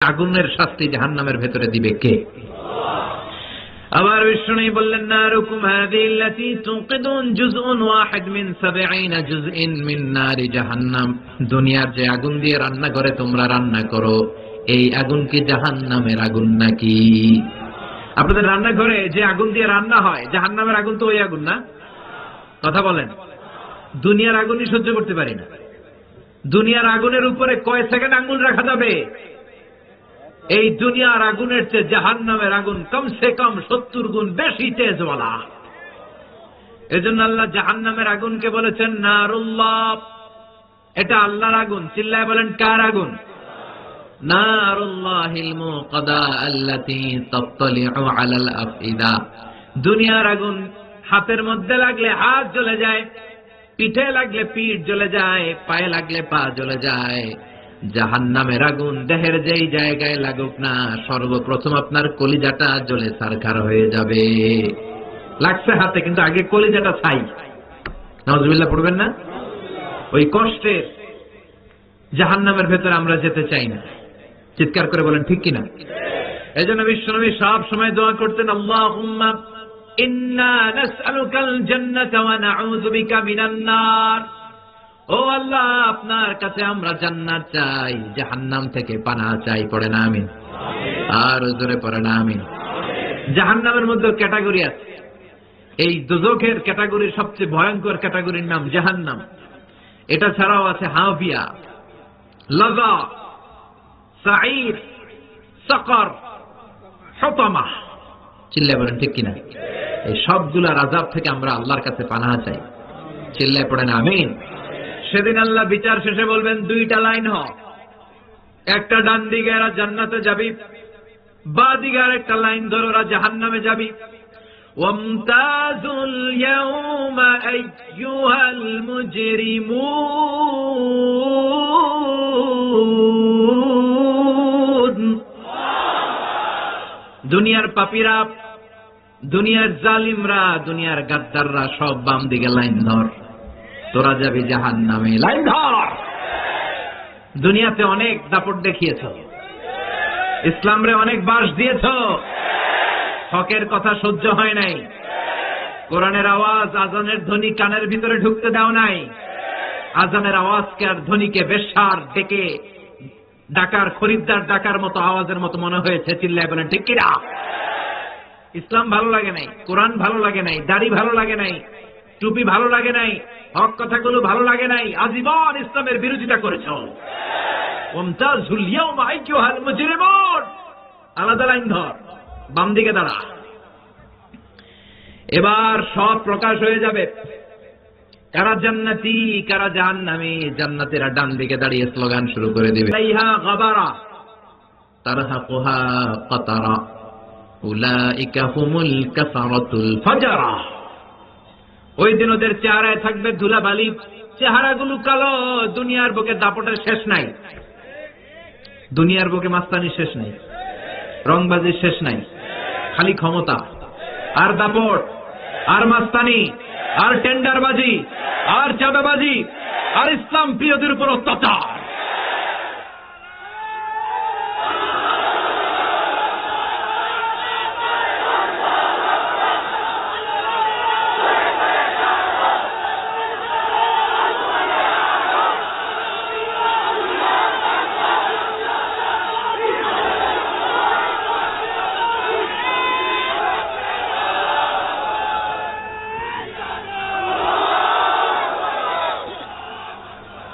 আগুনের শাস্তি জাহান্নামের ভেতরে দিবে কে? আবার বিষ্ণু বললেন, নারুকুম হাযিল্লাতী তুকিদুন জুজউন ওয়াহিদ মিন 70 জুজইন মিন নারি জাহান্নাম। দুনিয়ার যে আগুন দিয়ে রান্না করে তোমরা রান্না করো, এই আগুন কি জাহান্নামের আগুন নাকি? আপনাদের রান্নাঘরে যে আগুন দিয়ে রান্না হয়, জাহান্নামের আগুন তো ওই আগুন না? কথা বলেন। দুনিয়ার আগুনই সহ্য করতে পারি না। দুনিয়ার আগুনের উপরে কয় সেকেন্ড আঙ্গুল রাখা যাবে? এই দুনিয়ার আগুনের চেয়ে জাহান্নামের আগুন কমসে কম 70 গুণ বেশি তেজওয়ালা। এজন্য আল্লাহ জাহান্নামের আগুনকে বলেছেন নারুল্লাহ। এটা আল্লাহর আগুন। চিল্লায় বলেন, কার আগুন? নারুল্লাহিল মুকাদা আল্লাতী তাত্তালিউ আলাল আফইদা। দুনিয়ার আগুন হাতের মধ্যে লাগলে হাত জ্বলে যায়, পিঠে লাগলে পিঠ জ্বলে যায়, পায়ে লাগলে পা জ্বলে যায়। জাহান্নামের আগুন দেহের যেই জায়গায় লাগুক না, সর্বপ্রথম আপনার কলিজাটা জ্বলে ছারখার হয়ে যাবে। লাগছে হাতে, কিন্তু আগে কলিজাটা ছাই। নাউজুবিল্লাহ পড়বেন না? ওই কষ্টের জাহান্নামের ভেতরে আমরা যেতে চাই না। চিৎকার করে বলেন ঠিক কিনা? এজন্য বিশ্বনবী সব সময় দোয়া করতেন, আল্লাহুম্মা ইন্না নাসআলুকাল জান্নাতা ওয়া নাউযু বিকা মিনান নার। ও আল্লাহ, আপনার কাছে আমরা জান্নাত চাই, জাহান্নাম থেকে পানাহ চাই। পড়েন আমিন। আর জোরে পড়েন আমিন। জাহান্নামের মধ্যে ক্যাটাগরি আছে। এই দোজখের ক্যাটাগরির সবচেয়ে ভয়ঙ্কর ক্যাটাগরির নাম জাহান্নাম। এটা ছাড়াও আছে হাবিয়া, লাযা, সাঈর, সাকর, হুতামা। চিল্লায় বলেন ঠিক কিনা? এই সবগুলা আযাব থেকে আমরা আল্লাহর কাছে পানাহ চাই। চিল্লায় পড়েন আমিন। সেদিন আল্লাহ বিচার শেষে বলবেন, দুইটা লাইন হ, একটা ডান দিকে এরা জান্নাতে যাবি, বাঁ দিকে আরেকটা লাইন ধরে ওরা জাহান্নামে যাবি। ওয়ামতাজুল ইয়াউমা আইয়ুহাল মুজরিমুন। দুনিয়ার পাপীরা, দুনিয়ার জালিমরা, দুনিয়ার গাদ্দাররা সব বাম দিকে লাইন ধর, তোরা যাবি জাহান্নামে। লাইন ধর। দুনিয়াতে অনেক দাপট দেখিয়েছ, ইসলামরে অনেক বাস দিয়েছ, হকের কথা সহ্য হয় নাই, কোরআনের আওয়াজ, আজানের ধ্বনি কানের ভিতরে ঢুকতে দাও নাই। আজানের আওয়াজকে আর ধ্বনিকে বেশ্যার ডেকে ডাকার, খরিদ্দার ডাকার মতো আওয়াজের মতো মনে হয়েছে। চিল্লায় বলেন ঠিক কিনা? ইসলাম ভালো লাগে নাই, কোরআন ভালো লাগে নাই, দাড়ি ভালো লাগে নাই, টুপি ভালো লাগে নাই, হক কথাগুলো ভালো লাগে নাই, আজীবন ইসলামের বিরোধিতা করেছ। ওয়ামতাজুল ইয়াউমা আইয়ুহাল মুজরিমুন। আলাদা লাইন ধর, বাম দিকে দাঁড়া। এবার সব প্রকাশ হয়ে যাবে, কারা জান্নাতি কারা জাহান্নামী। জান্নাতীরা ডান দিকে দাঁড়িয়ে স্লোগান শুরু করে দিবে, লাইহা গাবারা তারহাকুহা কাতারা উলাইকা হুমুল কাসারাতুল ফাজারা। ওই দিন ওদের চেহারায় থাকবে ধুলাবালি, চেহারাগুলো কালো। দুনিয়ার বুকে দাপটের শেষ নাই, দুনিয়ার বুকে মাস্তানি শেষ নাই, রংবাজির শেষ নাই। খালি ক্ষমতা আর দাপট আর মাস্তানি আর টেন্ডারবাজি আর চাঁদাবাজি আর ইসলাম প্রিয়দের উপর অত্যাচার।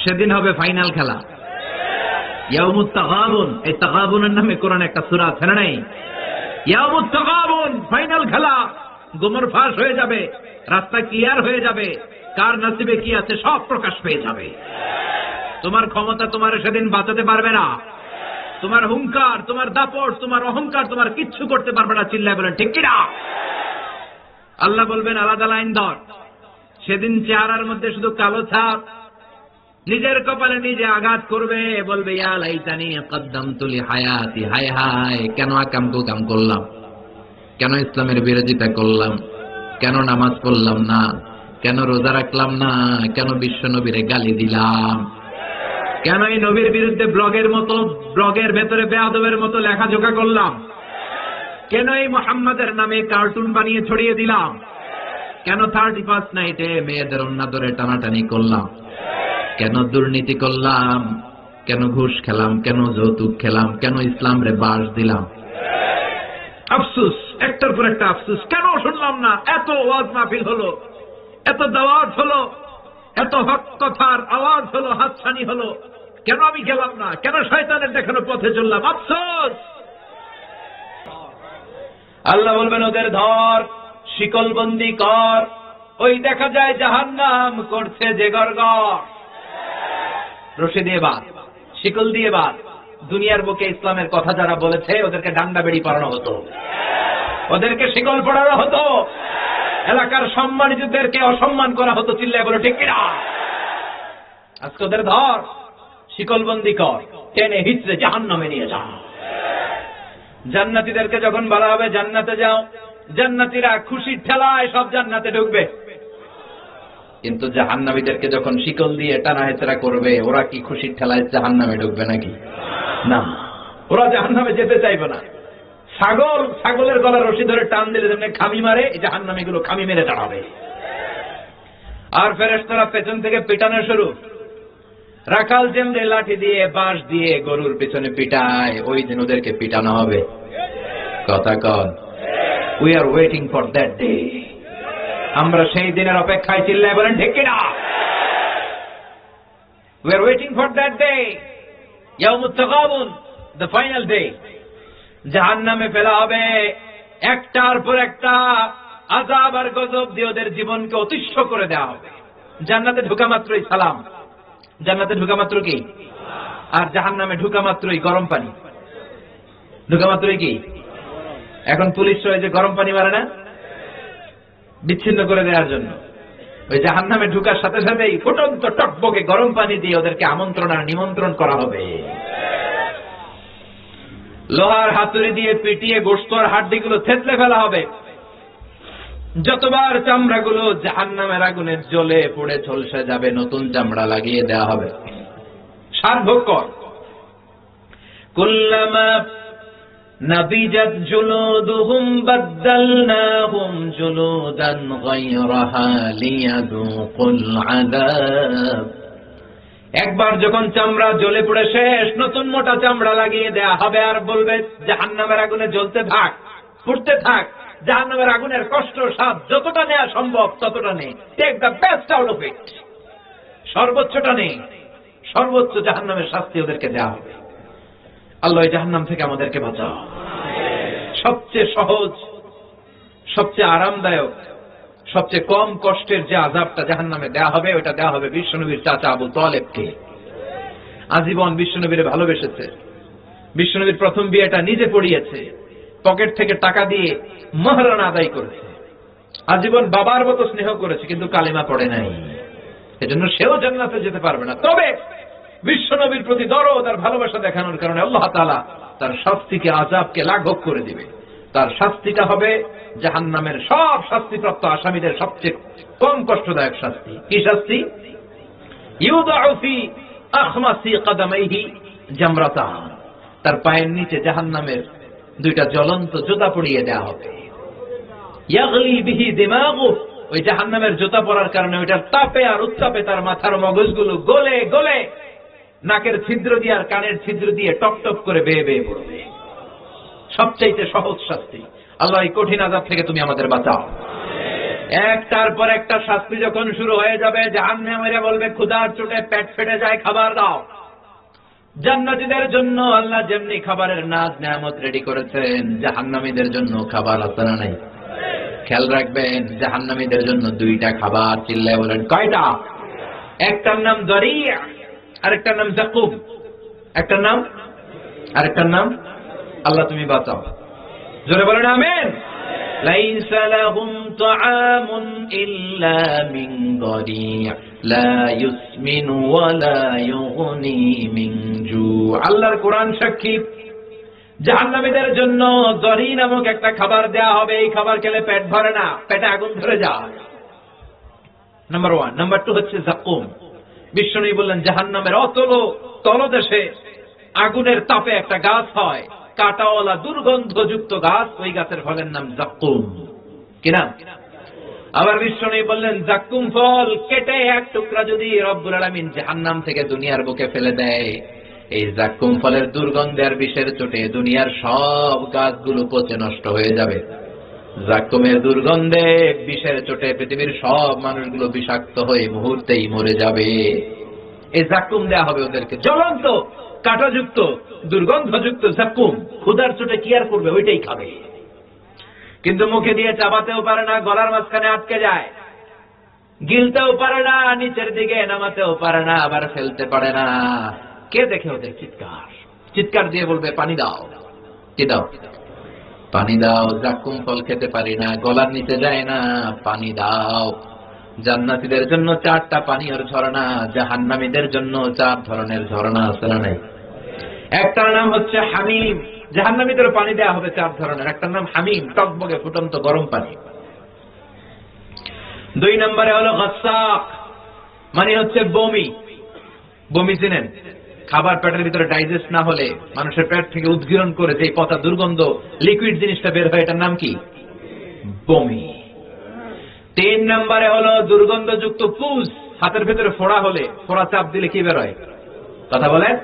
সেদিন হবে ফাইনাল খেলা, ইয়াউমুত তাগাবুন। এই তাগাবুনের নামে কোরআনে একটা সূরা আছে না নাই? ইয়াউমুত তাগাবুন, ফাইনাল খেলা। গোমর ফাঁস হয়ে যাবে, রাস্তা ক্লিয়ার হয়ে যাবে, কার নসিবে কি আছে সব প্রকাশ পেয়ে যাবে। তোমার ক্ষমতা তোমার সেদিন বাঁচাতে পারবে না, তোমার হুঙ্কার, তোমার দাপট, তোমার অহংকার তোমার কিচ্ছু করতে পারবে না। চিল্লায় বলেন ঠিক কিনা? আল্লাহ বলবেন আলাদা লাইন ধর। সেদিন চেহারার মধ্যে শুধু কালো ছাপ, নিজের কপালে নিজে আঘাত করবে, বলবে ইয়া লাইতানি কদ্দামতু লিহায়াতি। হায় হায়, কেন আকামকু কাম করলাম, কেন ইসলামের বিরোধিতা করলাম, কেন নামাজ পড়লাম না, কেন রোজা রাখলাম না, কেন বিশ্ব নবীরে গালি দিলাম। কেন এই নবীর বিরুদ্ধে ব্লগের ভেতরে বেয়াদবের মতো লেখাজোখা করলাম? কেন এই মুহাম্মাদের নামে কার্টুন বানিয়ে ছড়িয়ে দিলাম? কেন 31st নাইটে মেয়েদের ওন্না ধরে টানাটানি করলাম? কেন দুর্নীতি করলাম? কেন ঘুষ খেলাম? কেন যৌতুক খেলাম? কেন ইসলাম রে বাস দিলাম? আফসুস, একটার পর একটা আফসুস। কেন শুনলাম না? এত ওয়াজ মাহফিল হলো, এত দাওয়াত হলো, এত হক কথার আওয়াজ হলো, হাতছানি হলো, কেন আমি গেলাম না? কেন শয়তানের দেখানো পথে চললাম? আফসোস। আল্লাহ বলবেন ওদের ধর, শিকলবন্দি কর। ওই দেখা যায় জাহান্নাম করছে যে গড়গড়। রশি দিয়ে বাঁধ, শিকল দিয়ে বাঁধ। দুনিয়ার বুকে ইসলামের কথা যারা বলেছে ওদেরকে ডান্ডা বেড়ি পরানো হতো, ওদেরকে শিকল পরানো হতো, এলাকার সম্মানিতদেরকে অসম্মান করা হতো। চিল্লায় বলো ঠিক কিনা? আজকে ওদের ধর, শিকলবন্দি কর, টেনে হিচড়ে জাহান্নামে নিয়ে যা। জান্নাতীদেরকে যখন বলা হবে জান্নাতে যাও, জান্নাতীরা খুশির ঠেলায় সব জান্নাতে ঢুকবে। কিন্তু জাহান্নামীদেরকে যখন শিকল দিয়ে টানা হেচড়া করবে, ওরা কি খুশির ঠেলায় জাহান্নামে ঢুকবে নাকি? না, ওরা জাহান্নামে যেতে চাইবে না। ছাগলের গলার রশি ধরে টান দিলে যেমন খামি মারে, এই জাহান্নামীগুলো খামি মেরে দাঁড়াবে। আর ফেরেশতারা পেছন থেকে পিটানো শুরু। রাখাল যেমনি লাঠি দিয়ে বাঁশ দিয়ে গরুর পিছনে পিটায়, ওই দিন ওদেরকে পিটানো হবে। কথা কন, we are waiting for that day. আমরা সেই দিনের অপেক্ষায়। চিল্লায় বলেন ঠিক কিনা? We are waiting for that day, ইয়াউমুত তাগাবুন, দ্য ফাইনাল ডে। জাহান্নামে ফেলা হবে, একটার পর একটা আযাব আর গজব দিয়ে ওদের জীবনকে অতিষ্ঠ করে দেওয়া হবে। জান্নাতে ঢোকা মাত্রই সালাম, জান্নাতে ঢোকা মাত্র কি? আর জাহান্নামে ঢোকা মাত্রই গরম পানি। ঢোকা মাত্রই কি? এখন পুলিশ রয়েছে গরম পানি মারে না, বিচ্ছিন্ন করে দেওয়ার জন্য। ওই জাহান্নামে ঢোকার সাথে সাথেই ফুটন্ত টকবকে গরম পানি দিয়ে ওদেরকে আমন্ত্রণ আর নিমন্ত্রণ করা হবে। লোহার হাতুড়ি দিয়ে পিটিয়ে গোশত আর হাড্ডিগুলো থেতলে ফেলা হবে। যতবার চামড়াগুলো জাহান্নামের আগুনে জ্বলে পুড়ে ঝলসে যাবে, নতুন চামড়া লাগিয়ে দেওয়া হবে। সার্থক কর। কুল্লামা নাবিজাত জুলুদুহুম বাদদালনাহুম জুলুদান গায়রাহা লিয়াযুকুল আযাব। একবার যখন চামড়া জ্বলে পুড়ে শেষ, নতুন মোটা চামড়া লাগিয়ে দেয়া হবে। আর বলবে জাহান্নামের আগুনে জ্বলতে থাক, পুড়তে থাক। জাহান্নামের আগুনের কষ্ট স্বাদ যতটা নেওয়া সম্ভব ততটা নে। Take the best out of it. সর্বোচ্চটা নে। সর্বোচ্চ জাহান্নামের শাস্তি ওদেরকে দেওয়া হবে। আল্লাহ এই জাহান্নাম থেকে আমাদেরকে বাঁচাও। সবচেয়ে সহজ, সবচেয়ে আরামদায়ক, সবচেয়ে কম কষ্টের যে আযাবটা জাহান্নামে দেওয়া হবে, ওটা দেওয়া হবে বিশ্বনবীর চাচা আবু তালেবকে। আজীবন বিশ্বনবীরে ভালোবেসেছে। বিশ্বনবীর প্রথম বিয়েটা নিজে পড়িয়েছে, পকেট থেকে টাকা দিয়ে মাহরানা আদায় করেছে। আজীবন বাবার মতো স্নেহ করেছে, কিন্তু কালেমা পড়ে নাই। এজন্য সেও জান্নাতে যেতে পারবে না। তবে বিশ্বনবীর প্রতি দরদ আর ভালোবাসা দেখানোর কারণে আল্লাহ তাআলা তার শাস্তিকে, আযাবকে লাঘব করে দিবে। তার শাস্তিটা হবে জাহান্নামের সব শাস্তিপ্রাপ্ত আসামীদের সবচেয়ে কম কষ্টদায়ক শাস্তি। কি শাস্তি? ইউদাউ ফি আখমাসি কদমাইহি জামরাতান। তার পায়ের নিচে জাহান্নামের দুইটা জ্বলন্ত জোতা পরিয়ে দেওয়া হবে। ইয়াগলি বিহি দিমাগু। ওই জাহান্নামের জুতা পরার কারণে ওইটার তাপে আর উত্তাপে তার মাথার মগজগুলো গলে গলে নাকের ছিদ্র দিয়ে আর কানের ছিদ্র দিয়ে টপ টপ করে বেয়ে বেয়ে পড়বে। সবচাইতে সহজ শাস্তি। আল্লাহ এই কঠিন আযাব থেকে তুমি আমাদের বাঁচাও। একটার পর একটা শাস্তি যখন শুরু হয়ে যাবে, জাহান্নামীরা বলবে ক্ষুধার চোটে পেট ফেটে যায়, খাবার দাও। জান্নাতীদের জন্য আল্লাহ যেমনি খাবারের নাজ নেয়ামত রেডি করেছেন, জাহান্নামীদের জন্য খাবার আছে না নাই? খেয়াল রাখবেন, জাহান্নামীদের জন্য দুইটা খাবার। চিল্লায় বলেন কয়টা? একটার নাম দরিয়া, আরেকটার নাম যাকুম। একটার নাম, আরেকটার নাম আল্লাহ তুমি বাঁচাও। জোরে বলেন আমিন। লাইসা লাহুম তাআমুন ইল্লা মিন দরিয়া লা ইউসমিনু ওয়া লা ইউগনি মিন জু। আল্লাহর কোরআন সাক্ষী, জাহান্নামীদের জন্য দরি নামক একটা খাবার দেয়া হবে। এই খাবার খেলে পেট ভরে না, পেটে আগুন ধরে যায়। নাম্বার 1। নাম্বার 2 হচ্ছে যাকুম। বিশ্বনবী বললেন জাহান্নামের অতল তলদেশে আগুনের তাপে একটা গাছ হয়, কাঁটাওয়ালা দুর্গন্ধযুক্ত গাছ, ওই গাছের ফলের নাম জাক্কুম। কি নাম? আবার বিষ্ণু বললেন জাক্কুম ফল কেটে এক টুকরা যদি রব্বুল আলামিন জাহান্নাম থেকে দুনিয়ার বুকে ফেলে দেয়, এই জাক্কুম ফলের দুর্গন্ধে আর বিষের চোটে দুনিয়ার সব গাছগুলো পচে নষ্ট হয়ে যাবে। জাক্কুমের দুর্গন্ধে বিষের চোটে পৃথিবীর সব মানুষগুলো বিষাক্ত হয়ে মুহূর্তেই মরে যাবে। এই জাক্কুম দেয়া হবে ওদেরকে, জ্বলন্ত কাঁটাযুক্ত দুর্গন্ধযুক্ত জাক্কুম। ক্ষুধার চোটে কি আর করবে, ওইটাই খাবে। কিন্তু মুখে দিয়ে চাবাতেও পারে না, গলার মাঝখানে আটকে যায়, গিলতেও পারে না, নিচের দিকে নামাতেও পারে না, আবার ফেলতে পারে না। কে দেখে ওদের চিৎকার? চিৎকার দিয়ে বলবে পানি দাও। কি দাও? পানি দাও। জাক্কুম ফল খেতে পারি না, গলার নিচে যায় না, পানি দাও। জান্নাতীদের জন্য 4টা পানীয়র ঝর্ণা, জাহান্নামীদের জন্য 4 ধরনের ঝর্ণা আছে না নাই? একটার নাম হচ্ছে হামিম, জাহান্নামীদের পানি দেয়া হবে 4 ধরনের। একটার নাম হামিম, টকবগে ফুটন্ত গরম পানি। 2 নম্বরে হলো গাসসাক, মানে হচ্ছে বমি। বমি চিনেন? খাবার পেটের ভিতরে ডাইজেস্ট না হলে মানুষের পেট থেকে উদ্গীরণ করে যে পচা দুর্গন্ধ লিকুইড জিনিসটা বের হয়, এটার নাম কি? বমি। 3 নম্বরে হলো দুর্গন্ধযুক্ত পুজ, হাতের ভিতরে ফোড়া হলে, ফোড়া চাপ দিলে কি বের হয়? কথা বলেন।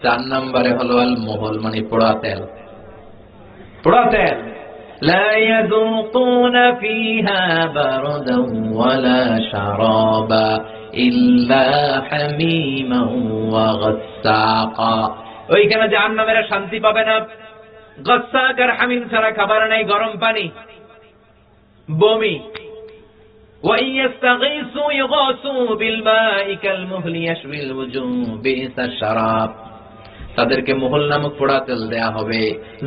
4 নম্বরে হলো আল মোহল, মানে পোড়া তেল। পোড়া তেল। লা ইয়াযুকুনা ফিহা বারদান ওয়ালা শারাবা ইল্লা হামিমান ওয়া গাসসাকা। ওইখানে জাহান্নামীরা শান্তি পাবে না, গাসসাক আর হামিম ছাড়া খাবার নাই, গরম পানি, বমি। ওয়া ইয়াস্তাগীসু ইগাসু বিল মাই কাল মুহলি ইয়াশবিল ওয়ুজুহ বিসাশ শারাব। তাদেরকে মোহল নামক পোড়া তেল দেয়া হবে।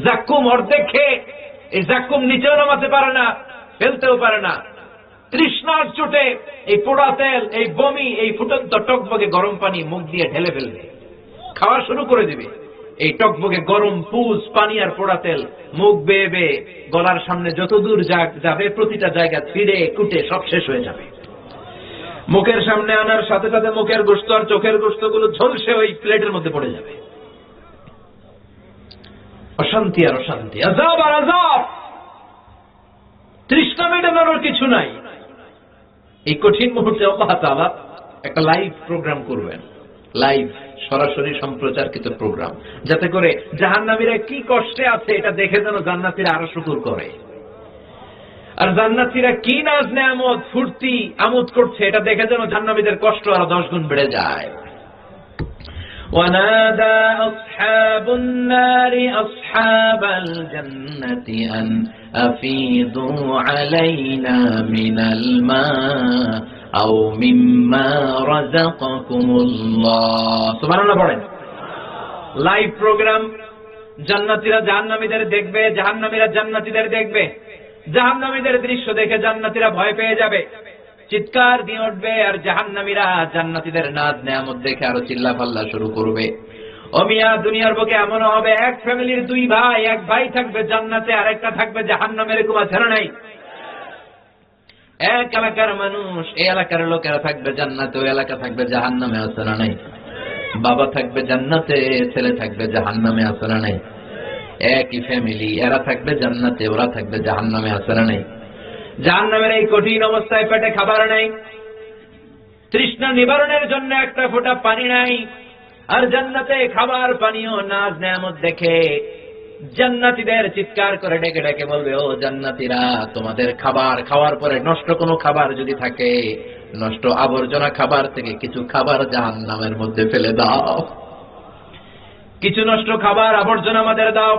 জাক্কুম অর্ধেক খেয়ে, এই জাক্কুম নিচেও নামাতে পারে না, ফেলতেও পারে না। তৃষ্ণার চোটে এই পোড়া তেল, এই বমি, এই ফুটন্ত টকবগে গরম পানি মুখ দিয়ে ঢেলে ফেলবে, খাওয়া শুরু করে দিবে। এই টকবগে গরম পুজ, পানি আর পোড়া তেল মুখ বেয়ে বেয়ে গলার সামনে যত দূর যাবে, প্রতিটা জায়গা ছিঁড়ে কুটে সব শেষ হয়ে যাবে। মুখের সামনে আনার সাথে সাথে মুখের গোশত আর চোখের গোশতগুলো ঝলসে ওই প্লেটের মধ্যে পড়ে যাবে। অশান্তি আর অশান্তি, আযাব আর আযাব। তৃষ্ণা মেটানোর কিছু নাই। এই কঠিন মুহূর্তে আল্লাহ তাআলা একটা লাইভ প্রোগ্রাম করবেন, লাইভ সরাসরি সম্প্রচারকৃত প্রোগ্রাম, যাতে করে জাহান্নামীরা কি কষ্টে আছে এটা দেখে যেন জান্নাতীরা আরো শুকর করে। আর জান্নাতীরা কি নাজ নেয়ামত ফুর্তি আমোদ করছে এটা দেখে যেন জাহান্নামীদের কষ্ট আরো 10 গুণ বেড়ে যায়। ونادى أصحاب النار أصحاب الجنة أن أفيضوا علينا من الماء أو مما رزقكم الله سبحان الله পড়েন। লাইভ প্রোগ্রাম, জান্নাতীরা জাহান্নামীদের দেখবে, জাহান্নামীরা জান্নাতীদের দেখবে। জাহান্নামীদের দৃশ্য দেখে জান্নাতীরা ভয় পেয়ে যাবে, চিৎকার দিয়ে উঠবে, আর জাহান্নামীরা জান্নাতীদের নাজ নেয়ামত দেখে আরো চিল্লাফাল্লা শুরু করবে। ও মিয়া, দুনিয়ার বুকে এমন হবে এক ফ্যামিলির 2 ভাই, এক ভাই থাকবে জান্নাতে আর একটা থাকবে জাহান্নামে, এরকম আছে না নাই? এক এলাকার মানুষ, এই এলাকার লোকেরা থাকবে জান্নাতে, ওই এলাকা থাকবে জাহান্নামে, আছে না নাই? বাবা থাকবে জান্নাতে, ছেলে থাকবে জাহান্নামে, আছে না নাই? একই ফ্যামিলি, এরা থাকবে জান্নাতে, ওরা থাকবে জাহান্নামে, আছে না নাই? জাহান্নামের এই কঠিন অবস্থায় পেটে খাবার নাই, তৃষ্ণা নিবারণের জন্য একটা ফোঁটা পানি নাই, আর জান্নাতে খাবার পানিও নাজ নেয়ামত দেখে জান্নাতীদের চিৎকার করে ডেকে ডেকে বলবে, ও জান্নাতীরা, তোমাদের খাবার খাওয়ার পরে নষ্ট কোনো খাবার যদি থাকে, নষ্ট আবর্জনা খাবার থেকে কিছু খাবার জাহান্নামের মধ্যে ফেলে দাও, কিছু নষ্ট খাবার আবর্জনা আমাদের দাও।